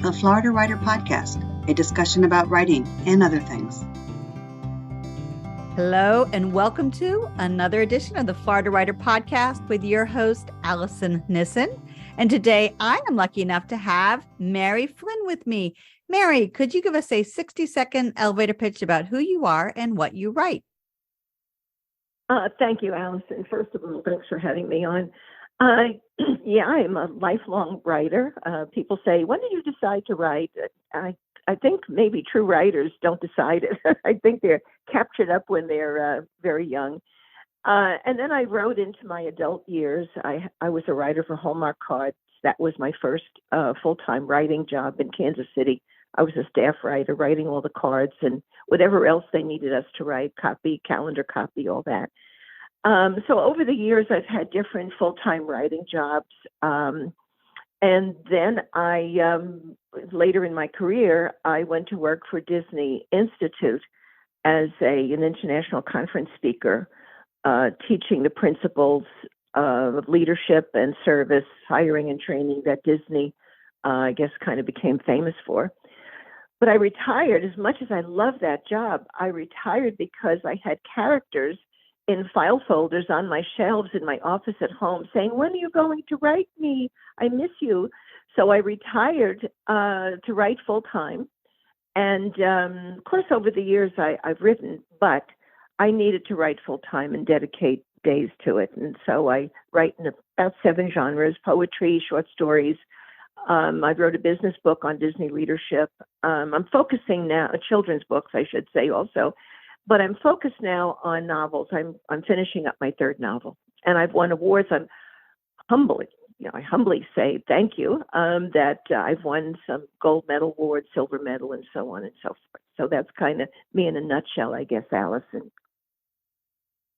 the Florida Writer Podcast, a discussion about writing and other things. Hello, and welcome to another edition of the Florida Writer Podcast with your host, Alison Nissen. And today I am lucky enough to have Mary Flynn with me. Mary, could you give us a 60-second elevator pitch about who you are and what you write? Thank you, Alison. First of all, thanks for having me on. I'm a lifelong writer. People say, when did you decide to write? I think maybe true writers don't decide it. I think they're captured up when they're very young. And then I wrote into my adult years. I was a writer for Hallmark Cards. That was my first full-time writing job in Kansas City. I was a staff writer, writing all the cards and whatever else they needed us to write, copy, calendar copy, all that. So over the years, I've had different full-time writing jobs. And then later in my career, I went to work for Disney Institute as an international conference speaker, teaching the principles of leadership and service, hiring and training that Disney, I guess, kind of became famous for. But I retired. As much as I loved that job, I retired because I had characters in file folders on my shelves in my office at home saying, when are you going to write me? I miss you. So I retired to write full time. And of course, over the years, I've written, but I needed to write full time and dedicate days to it. And so I write in about 7 genres: poetry, short stories. I wrote a business book on Disney leadership. I'm focusing now, children's books, I should say also. But I'm focused now on novels. I'm finishing up my 3rd novel, and I've won awards. I humbly say thank you that I've won some gold medal awards, silver medal, and so on and so forth. So that's kind of me in a nutshell, I guess, Alison.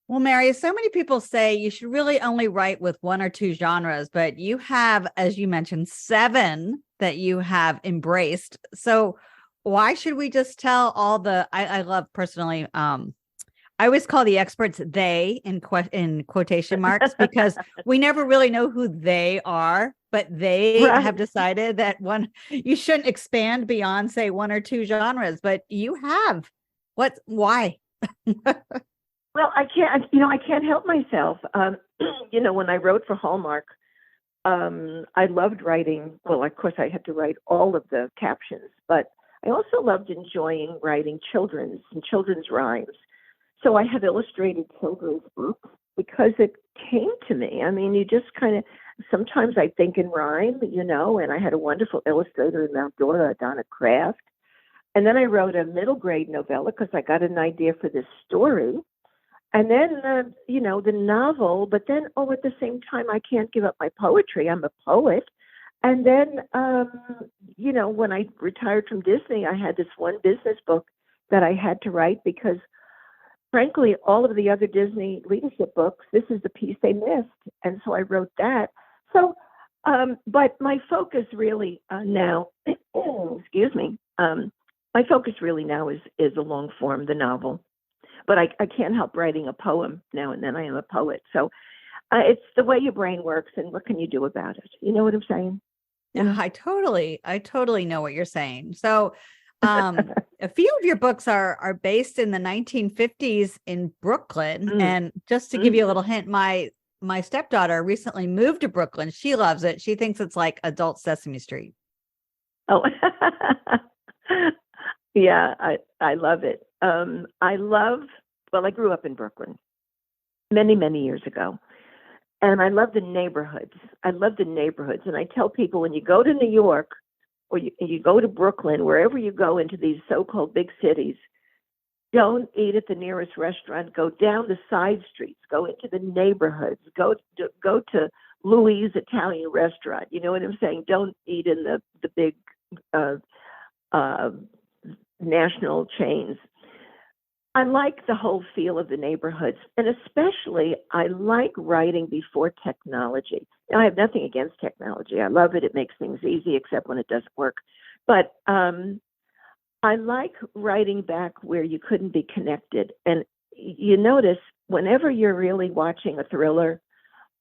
Well, Mary, so many people say you should really only write with 1 or 2 genres, but you have, as you mentioned, 7 that you have embraced. So why should we just tell all the, I love personally, I always call the experts they in quotation marks, because we never really know who they are, but they have decided that you shouldn't expand beyond, say, 1 or 2 genres, but you have. Why? Well, I can't help myself. When I wrote for Hallmark, I loved writing. Well, of course, I had to write all of the captions, but I also loved enjoying writing children's rhymes. So I have illustrated children's books because it came to me. I mean, you just kind of, sometimes I think in rhyme, and I had a wonderful illustrator in Mount Dora, Donna Kraft. And then I wrote a middle grade novella because I got an idea for this story. And then, the novel, but then, at the same time, I can't give up my poetry. I'm a poet. And then, when I retired from Disney, I had this one business book that I had to write because, frankly, all of the other Disney leadership books, this is the piece they missed. And so I wrote that. So, but my focus really now, excuse me, my focus really now is the long form, the novel. But I can't help writing a poem now and then. I am a poet. So it's the way your brain works, and what can you do about it? You know what I'm saying? Yeah, I totally know what you're saying. So a few of your books are based in the 1950s in Brooklyn. And just to give you a little hint, my stepdaughter recently moved to Brooklyn. She loves it. She thinks it's like adult Sesame Street. Oh, yeah, I love it. I grew up in Brooklyn many, many years ago. And I love the neighborhoods. And I tell people, when you go to New York or you go to Brooklyn, wherever you go into these so-called big cities, don't eat at the nearest restaurant. Go down the side streets. Go into the neighborhoods. Go to Louis' Italian restaurant. You know what I'm saying? Don't eat in the big national chains. I like the whole feel of the neighborhoods, and especially I like writing before technology. Now, I have nothing against technology. I love it. It makes things easy, except when it doesn't work. But I like writing back where you couldn't be connected. And you notice whenever you're really watching a thriller,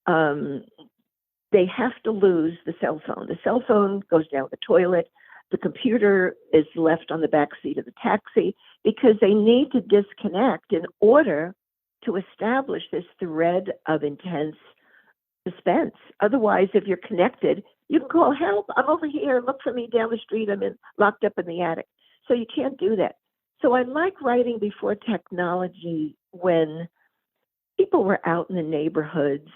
they have to lose the cell phone. The cell phone goes down the toilet. The computer is left on the back seat of the taxi because they need to disconnect in order to establish this thread of intense suspense. Otherwise, if you're connected, you can call help. I'm over here. Look for me down the street. I'm locked up in the attic. So you can't do that. So I like writing before technology when people were out in the neighborhoods.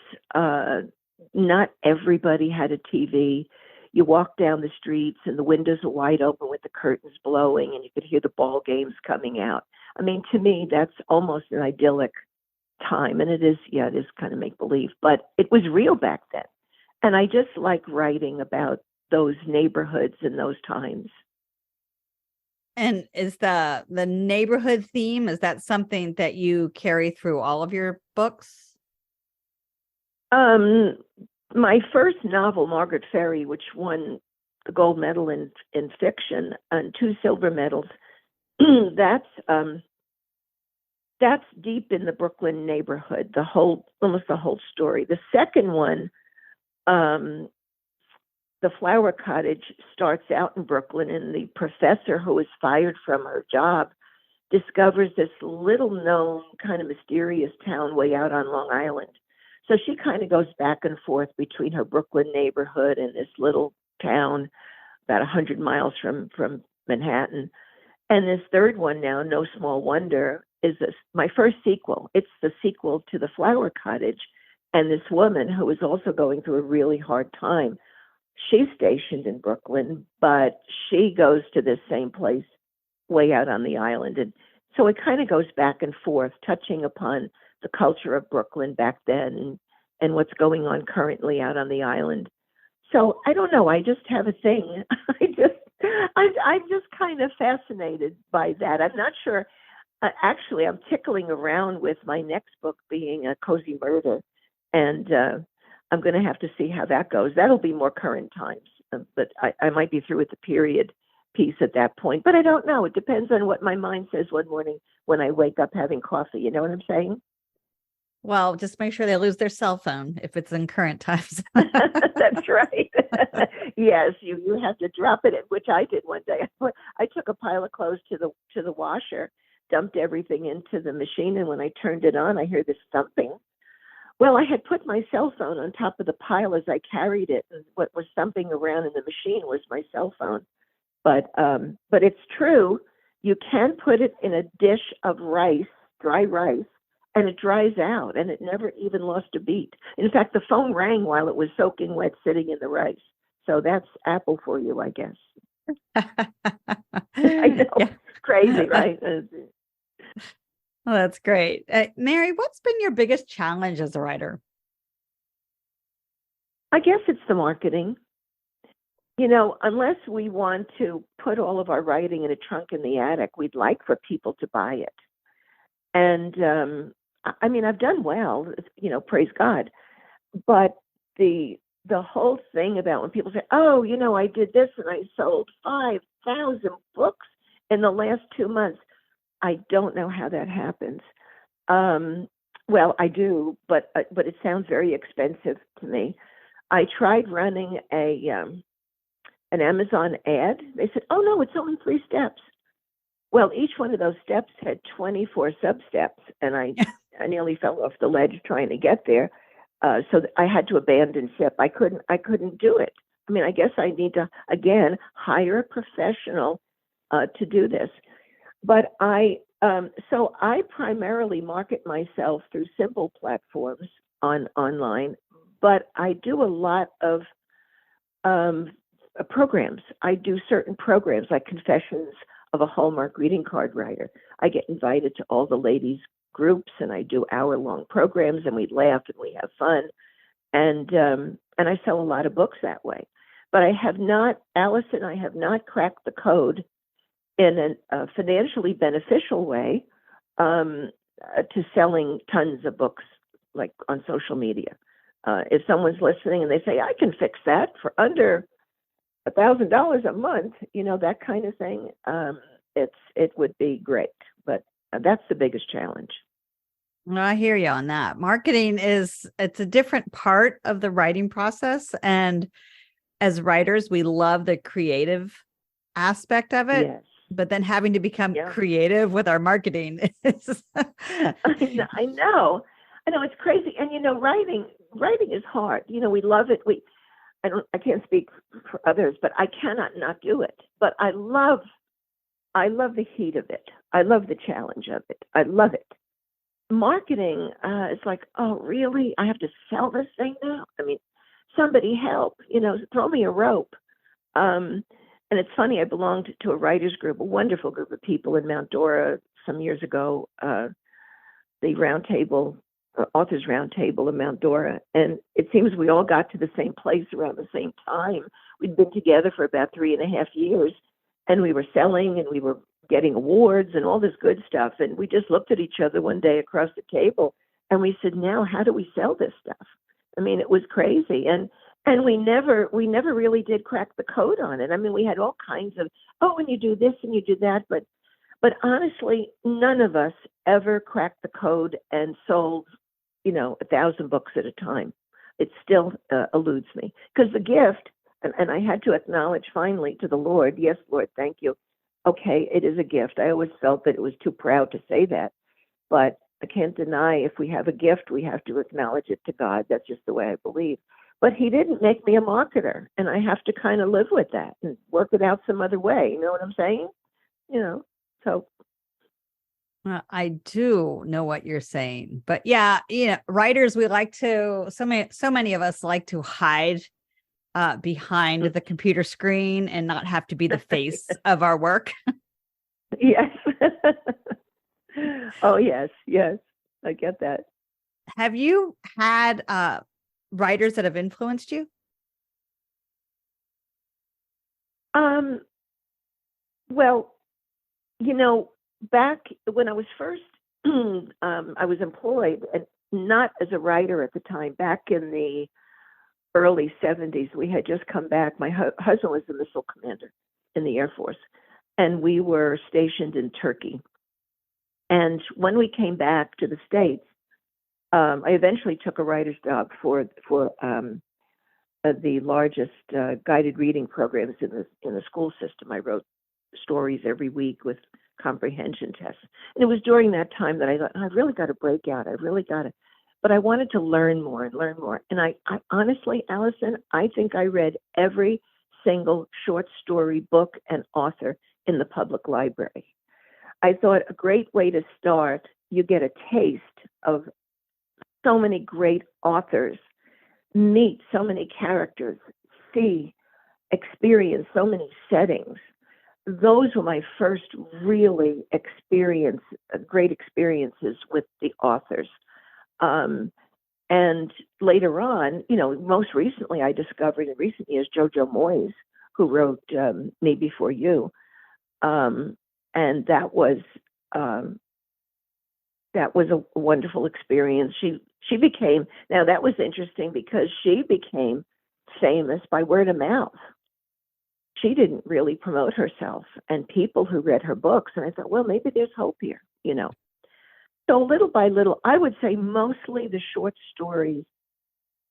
Not everybody had a TV. You walk down the streets and the windows are wide open with the curtains blowing and you could hear the ball games coming out. I mean, to me, that's almost an idyllic time. And it is kind of make believe, but it was real back then. And I just like writing about those neighborhoods and those times. And is the neighborhood theme, is that something that you carry through all of your books? My first novel, Margaret Ferry, which won the gold medal in fiction and 2 silver medals, that's deep in the Brooklyn neighborhood, almost the whole story. The second one, The Flower Cottage, starts out in Brooklyn, and the professor who is fired from her job discovers this little known kind of mysterious town way out on Long Island. So she kind of goes back and forth between her Brooklyn neighborhood and this little town about 100 miles from Manhattan. And this third one now, No Small Wonder, is my first sequel. It's the sequel to The Flower Cottage. And this woman who is also going through a really hard time, she's stationed in Brooklyn, but she goes to this same place way out on the island. And so it kind of goes back and forth, touching upon the culture of Brooklyn back then and what's going on currently out on the island. So I don't know. I just have a thing. I'm just kind of fascinated by that. I'm not sure. Actually, I'm tickling around with my next book being a cozy murder, and I'm going to have to see how that goes. That'll be more current times, but I might be through with the period piece at that point. But I don't know. It depends on what my mind says one morning when I wake up having coffee. You know what I'm saying? Well, just make sure they lose their cell phone if it's in current times. That's right. Yes, you have to drop it, which I did one day. I took a pile of clothes to the washer, dumped everything into the machine, and when I turned it on, I hear this thumping. Well, I had put my cell phone on top of the pile as I carried it, and what was thumping around in the machine was my cell phone. But it's true. You can put it in a dish of rice, dry rice, and it dries out, and it never even lost a beat. In fact, the phone rang while it was soaking wet, sitting in the rice. So that's Apple for you, I guess. I know, yeah. Crazy, right? Well, that's great. Mary, what's been your biggest challenge as a writer? I guess it's the marketing. You know, unless we want to put all of our writing in a trunk in the attic, we'd like for people to buy it. And I mean, I've done well, you know, praise God. But the whole thing about when people say, oh, you know, I did this and I sold 5,000 books in the last 2 months. I don't know how that happens. Well, I do, but it sounds very expensive to me. I tried running an Amazon ad. They said, oh, no, it's only 3 steps. Well, each one of those steps had 24 sub-steps, and I nearly fell off the ledge trying to get there. So I had to abandon ship. I couldn't do it. I mean, I guess I need to, again, hire a professional to do this. But so I primarily market myself through simple platforms online, but I do a lot of programs. I do certain programs like Confessions of a Hallmark Greeting Card Writer. I get invited to all the ladies' groups, and I do hour-long programs, and we laugh and we have fun, and I sell a lot of books that way. But Alison, I have not cracked the code in a financially beneficial way to selling tons of books, like on social media. If someone's listening and they say, I can fix that for under $1,000 a month, you know, that kind of thing, it would be great. But that's the biggest challenge. Well, I hear you on that. Marketing it's a different part of the writing process. And as writers, we love the creative aspect of it, Yes. but then having to become Yeah. creative with our marketing is I know. I know it's crazy. And writing is hard. We love it. I can't speak for others, but I cannot not do it. But I love the heat of it. I love the challenge of it. I love it. Marketing is like, oh, really? I have to sell this thing now? I mean, somebody help, throw me a rope. And it's funny, I belonged to a writers group, a wonderful group of people in Mount Dora some years ago, the authors roundtable in Mount Dora. And it seems we all got to the same place around the same time. We'd been together for about 3.5 years, and we were selling and we were getting awards and all this good stuff. And we just looked at each other one day across the table and we said, now how do we sell this stuff? I mean, it was crazy. And we never really did crack the code on it. I mean, we had all kinds of, and you do this and you do that. But honestly, none of us ever cracked the code and sold, 1,000 books at a time. It still eludes me, because the gift, and I had to acknowledge finally to the Lord, yes, Lord, thank you. Okay, it is a gift. I always felt that it was too proud to say that, but I can't deny if we have a gift, we have to acknowledge it to God. That's just the way I believe. But he didn't make me a marketer, and I have to kind of live with that and work it out some other way. You know what I'm saying? So. Well, I do know what you're saying, but yeah, writers, we like to, so many of us like to hide behind the computer screen and not have to be the face of our work. Yes. Oh, yes. I get that. Have you had writers that have influenced you? Well, back when I was first, I was employed, and not as a writer at the time. Back in the early 70s, we had just come back. My husband was the missile commander in the Air Force, and we were stationed in Turkey. And when we came back to the States, I eventually took a writer's job for the largest guided reading programs in the school system. I wrote stories every week with comprehension tests. And it was during that time that I thought, I've really got to break out. But I wanted to learn more and learn more. And I honestly, Alison, I think I read every single short story book and author in the public library. I thought a great way to start, you get a taste of so many great authors, meet so many characters, experience so many settings. Those were my first really great experiences with the authors. And later on, most recently I discovered in recent years, Jojo Moyes, who wrote Me Before You. And that was a wonderful experience. She became, now that was interesting because she became famous by word of mouth. She didn't really promote herself, and people who read her books, and I thought, well, maybe there's hope here, So little by little, I would say mostly the short story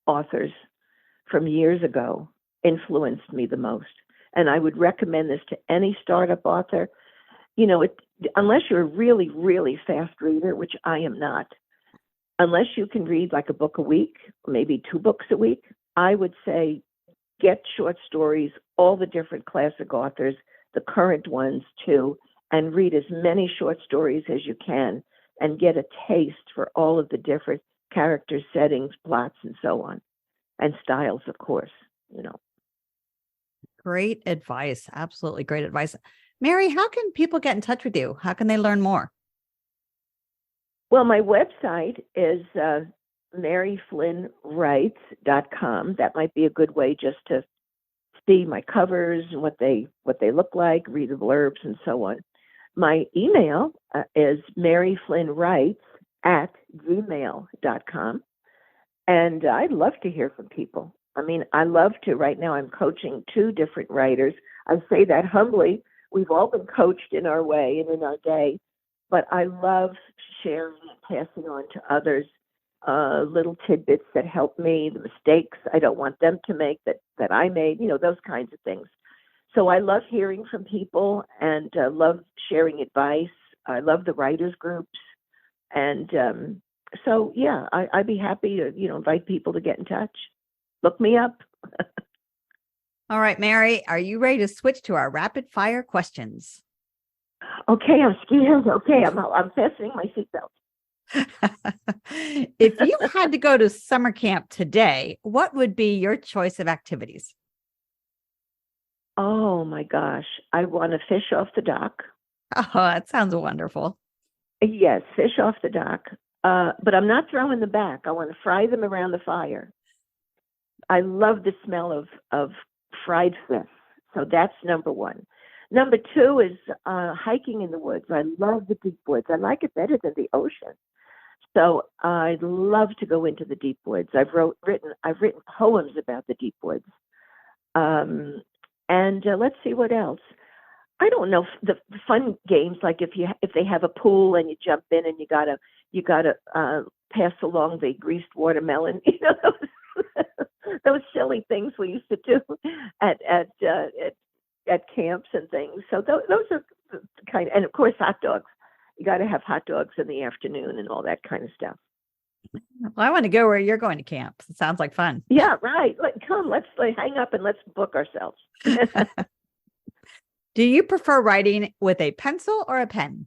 authors from years ago influenced me the most. And I would recommend this to any startup author. Unless you're a really, really fast reader, which I am not, unless you can read like a book a week, maybe 2 books a week, I would say get short stories, all the different classic authors, the current ones too, and read as many short stories as you can and get a taste for all of the different characters, settings, plots, and so on, and styles, of course, Great advice. Absolutely great advice. Mary, how can people get in touch with you? How can they learn more? Well, my website is maryflynnwrites.com. That might be a good way just to see my covers and what they look like, read the blurbs, and so on. My email is maryflynnwrites@gmail.com. And I'd love to hear from people. I mean, I love to. Right now, I'm coaching 2 different writers. I say that humbly. We've all been coached in our way and in our day, but I love sharing and passing on to others little tidbits that help me, the mistakes I don't want them to make that I made, those kinds of things. So I love hearing from people and love sharing advice. I love the writers groups. And so, yeah, I'd be happy to, invite people to get in touch. Look me up. All right, Mary, are you ready to switch to our rapid fire questions? Okay, I'm scared. Okay, I'm fastening my seatbelt. If you had to go to summer camp today, what would be your choice of activities? Oh my gosh, I want to fish off the dock. Oh, that sounds wonderful. Yes, fish off the dock. But I'm not throwing them back. I want to fry them around the fire. I love the smell of fried fish. So that's number one. Number two is hiking in the woods. I love the deep woods. I like it better than the ocean. So I'd love to go into the deep woods. I've written poems about the deep woods. And let's see what else. I don't know, the fun games, like if they have a pool and you jump in and you gotta pass along the greased watermelon, those silly things we used to do at camps and things. So those are the kind and of course hot dogs. You got to have hot dogs in the afternoon and all that kind of stuff. Well, I want to go where you're going to camp. It sounds like fun. Yeah, right. Let's hang up and let's book ourselves. Do you prefer writing with a pencil or a pen?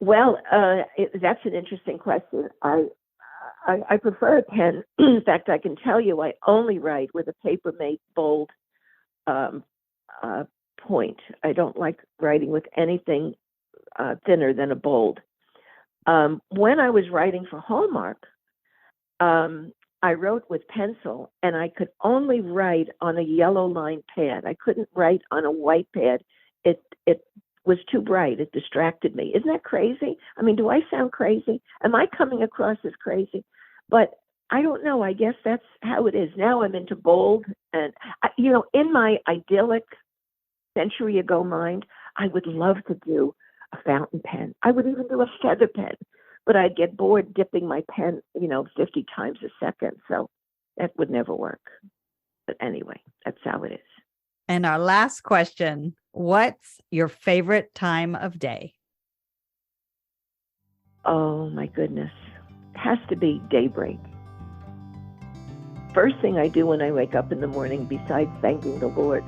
Well, that's an interesting question. I prefer a pen. In fact, I can tell you I only write with a paper-made bold point. I don't like writing with anything thinner than a bold. When I was writing for Hallmark, I wrote with pencil, and I could only write on a yellow line pad. I couldn't write on a white pad. It was too bright. It distracted me. Isn't that crazy? I mean, do I sound crazy? Am I coming across as crazy? But I don't know. I guess that's how it is. Now I'm into bold. And, in my idyllic century ago mind, I would love to do a fountain pen. I would even do a feather pen. But I'd get bored dipping my pen, 50 times a second. So that would never work. But anyway, that's how it is. And our last question, what's your favorite time of day? Oh, my goodness. It has to be daybreak. First thing I do when I wake up in the morning, besides thanking the Lord,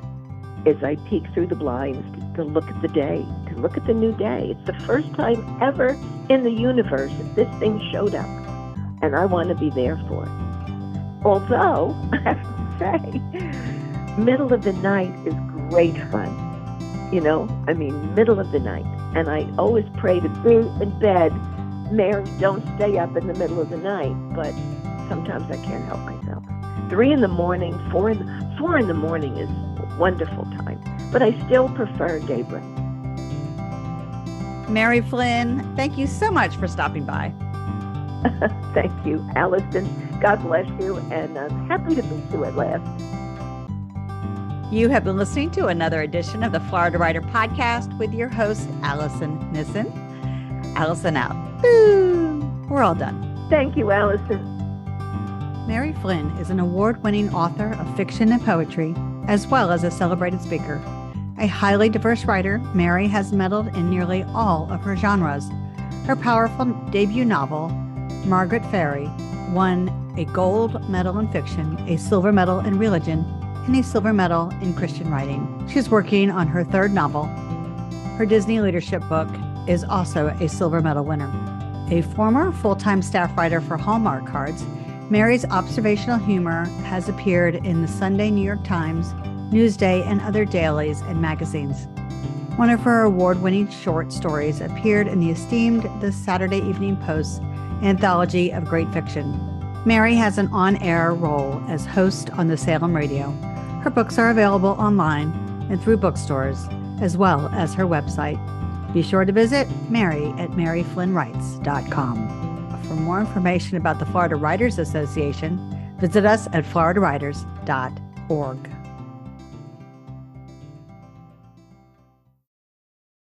is I peek through the blinds to look at the day, to look at the new day. It's the first time ever in the universe that this thing showed up, and I want to be there for it. Although, I have to say, middle of the night is great fun. Middle of the night. And I always pray to be in bed. Mary, don't stay up in the middle of the night, but sometimes I can't help myself. 3 in the morning, 4 in the morning is a wonderful time, but I still prefer daybreak. Mary Flynn, thank you so much for stopping by. Thank you, Alison. God bless you, and I'm happy to meet you at last. You have been listening to another edition of the Florida Writer Podcast with your host, Alison Nissen. Alison out. Boo! We're all done. Thank you, Alison. Mary Flynn is an award-winning author of fiction and poetry, as well as a celebrated speaker. A highly diverse writer, Mary has medaled in nearly all of her genres. Her powerful debut novel, Margaret Ferry, won a gold medal in fiction, a silver medal in religion, and a silver medal in Christian writing. She's working on her third novel. Her Disney leadership book is also a silver medal winner. A former full-time staff writer for Hallmark Cards, Mary's observational humor has appeared in the Sunday New York Times, Newsday, and other dailies and magazines. One of her award-winning short stories appeared in the esteemed The Saturday Evening Post's Anthology of Great Fiction. Mary has an on-air role as host on the Salem Radio. Her books are available online and through bookstores, as well as her website. Be sure to visit Mary at maryflynnwrites.com. For more information about the Florida Writers Association, visit us at floridawriters.org.